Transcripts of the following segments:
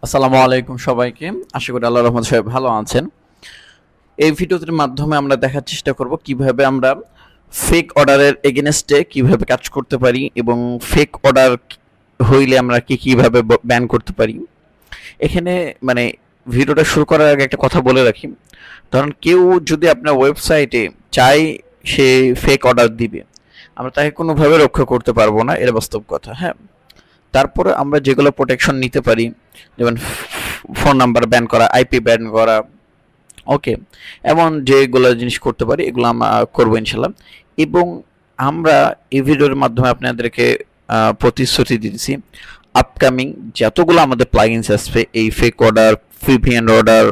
আসসালামু আলাইকুম সবাইকে। আশা করি আল্লাহর রহমতে সবাই ভালো আছেন। এই ভিডিওটির মাধ্যমে আমরা দেখার চেষ্টা করব কিভাবে আমরা ফেক অর্ডারের এগেইনস্টে কিভাবে কাজ করতে পারি এবং ফেক অর্ডার হইলে আমরা কিভাবে ব্যান করতে পারি। এখানে মানে ভিডিওটা শুরু করার আগে একটা কথা বলে রাখি। ধরুন কেউ যদি আপনার ওয়েবসাইটে চায় সে ফেক অর্ডার দিবে, আমরা তাকে কোনোভাবে রক্ষা করতে পারবো না, এর বাস্তব কথা। হ্যাঁ, তারপরে আমরা যেগুলো প্রোটেকশন নিতে পারি, যেমন ফোন নাম্বার ব্যান করা, আইপি ব্যান করা, ওকে, এমন যেগুলো জিনিস করতে পারি এগুলো আমরা করবো ইনশাল্লাহ। এবং আমরা এই ভিডিওর মাধ্যমে আপনাদেরকে প্রতিশ্রুতি দিচ্ছি আপকামিং যতগুলো আমাদের প্লাগইনস আসবে, এই fake order, VPN order,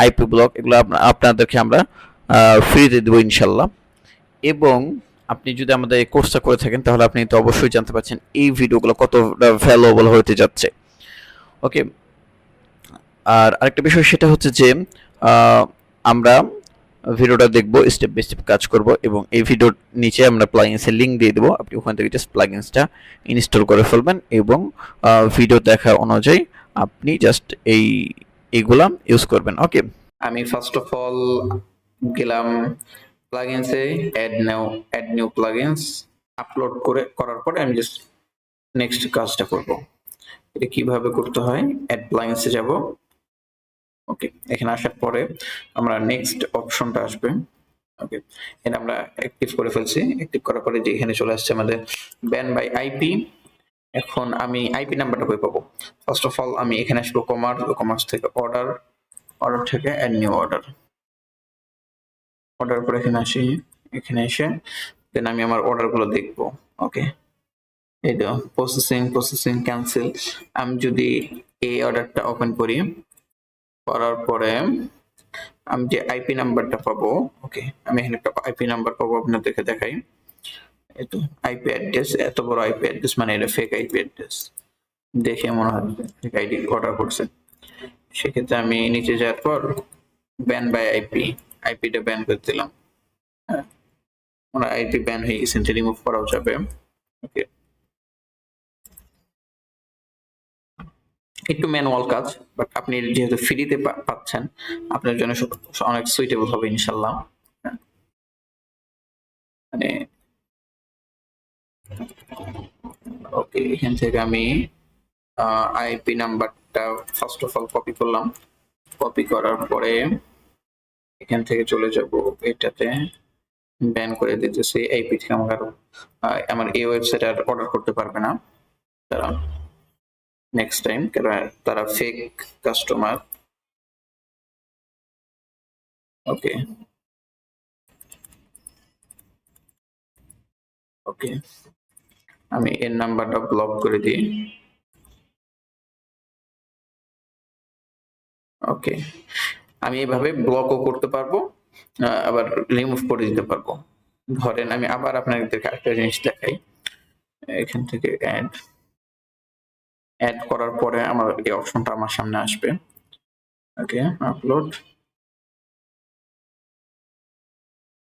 IP block, এগুলো আপনাদেরকে আমরা ফ্রিতে দেবো ইনশাল্লাহ। এবং আপনি যদি আমাদের এই কোর্সটা করে থাকেন তাহলে আপনি তো অবশ্যই জানতে পারছেন এই ভিডিওগুলো কতটা ভ্যালুয়েবল হতে যাচ্ছে। ওকে, আর আরেকটা বিষয় সেটা হচ্ছে যে আমরা ভিডিওটা দেখবো, স্টেপ বাই স্টেপ কাজ করব এবং এই ভিডিওর নিচে আমরা প্লাগইনসের লিঙ্ক দিয়ে দেবো। আপনি ওখান থেকে জাস্ট প্লাগইনসটা ইনস্টল করে ফেলবেন এবং ভিডিও দেখা অনুযায়ী আপনি জাস্ট এইগুলা ইউজ করবেন। ওকে, আমি ফার্স্ট অফ অল গেলাম প্লাগইনসে, অ্যাড নিউ প্লাগইনস, আপলোড করার পরে আমি জাস্ট নেক্সট কাজটা করব। এটা কিভাবে করতে হয়, অ্যাড প্লাগইনসে যাব। ওকে, এখানে আসার পরে আমরা নেক্সট অপশনটা আসবে। ওকে, এটা আমরা অ্যাক্টিভ করে ফেলছি। অ্যাক্টিভ করার পরে যে এখানে চলে আসছে আমাদের ব্যান বাই আইপি। এখন আমি আইপি নাম্বারটা কই পাবো? ফার্স্ট অফ অল আমি এখানে আসবো কমার্স থেকে অর্ডার থেকে অ্যাড নিউ অর্ডার করে এখানে আসি। এখানে এসে দেন আমি আমার অর্ডারগুলো দেখবো। ওকে, এই তো প্রসেসিং ক্যান্সেল। আমি যদি এই অর্ডারটা ওপেন করার পরে আমি যে আইপি নাম্বারটা পাবো, ওকে, আমি এখানে একটা আইপি নাম্বার পাবো, আপনাদেরকে দেখাই। এই তো আইপি অ্যাড্রেস, এত বড় আইপি অ্যাড্রেস মানে এটা ফেক আইপি অ্যাড্রেস দেখে মনে হয় ফেক আইডি অর্ডার করছে। সেক্ষেত্রে আমি নিচে যাওয়ার পর ব্যান বাই আইপিটা ব্যান করে দিলাম। হ্যাঁ, আমার আইপি ব্যান হয়ে গেছে, রিমুভ করাও যাবে। ওকে, একটু ম্যানুয়াল কাজ, বাট আপনি যেহেতু ফ্রিতে পাচ্ছেন আপনার জন্য অনেক সুইটেবল হবে ইনশাল্লাহ। মানে ওকে, এখান থেকে আমি আইপি নাম্বারটা ফার্স্ট অফ অল কপি করলাম। কপি করার পরে এখান থেকে চলে যাব এটাতে, ব্যান করে দিতেছি। আইপি থেকে আমার এই ওয়েবসাইট আর অর্ডার করতে পারবে না তারা নেক্সট টাইম, কারণ তারা ফেক কাস্টমার। ওকে ওকে, আমি এর নাম্বারটা ব্লক করে দিই। ওকে, আমি এইভাবে ব্লকও করতে পারবো, আবার রিমুভ করে দিতে পারবো। ধরেন আমি আবার আপনাদেরকে একটা জিনিস দেখাই। এখান থেকে অ্যাড করার পরে আমার এই অপশনটা আমার সামনে আসবে। Okay, upload.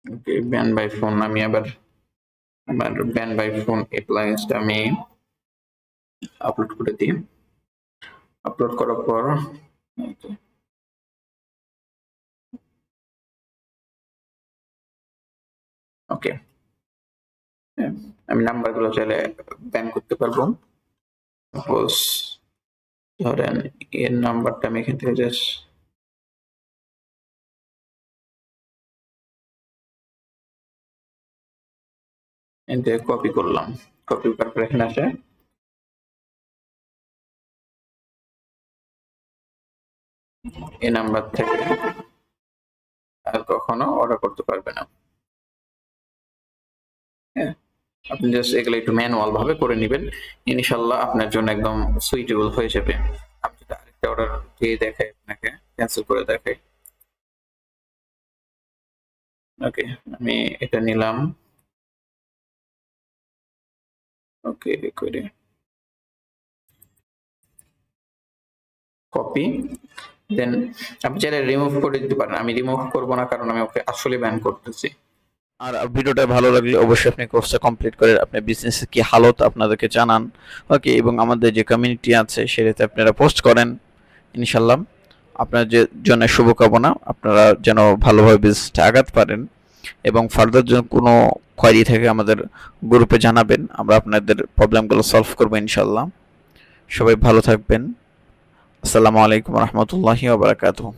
Okay, ban by phone, আমি আবার আমার ব্যান বাই ফোন অ্যাপ্লায়েন্সটা আমি আপলোড করে দিই। আপলোড করার পর ওকে, আমি নাম্বারগুলো চাইলে ব্যান করতে পারবো। সাপোজ ধরেন এর নাম্বারটা আমি এখান থেকে জাস্ট কপি করলাম। কপি করার পর এখানে আসে এই নাম্বার থেকে আর কখনো অর্ডার করতে পারবে না। হ্যাঁ, আপনি জাস্ট এগুলো একটু ম্যানুয়াল ভাবে করে নেবেন, ইনশাল্লাহ আপনার জন্য একদম সুইটেবল হয়ে যাবে। আমি যদি আরেকটা অর্ডার দিয়ে দেখাই, আপনাকে ক্যান্সেল করে দেখাই। ওকে, আমি এটা নিলাম। ওকে করে কপি, দেন আপনি চাইলে রিমুভ করে দিতে পারেন। আমি রিমুভ করব না, কারণ আমি ওকে আসলে ব্যান করতেছি। আর ভিডিওটা ভালো লাগলে অবশ্যই আপনি কোর্সটা কমপ্লিট করে আপনার বিজনেসের কি হালত আপনাদেরকে জানান। ওকে, এবং আমাদের যে কমিউনিটি আছে সেটাতে আপনারা পোস্ট করেন। ইনশাল্লাহ আপনার যে জন্য শুভকামনা, আপনারা যেন ভালোভাবে বিজনেসটা আগাতে পারেন এবং ফার্দার জন্য কোনো কোয়ারি থেকে আমাদের গ্রুপে জানাবেন, আমরা আপনাদের প্রবলেমগুলো সলভ করবো ইনশাল্লাহ। সবাই ভালো থাকবেন। আসসালামু আলাইকুম রহমতুল্লাহি ওয়া বারাকাতুহু।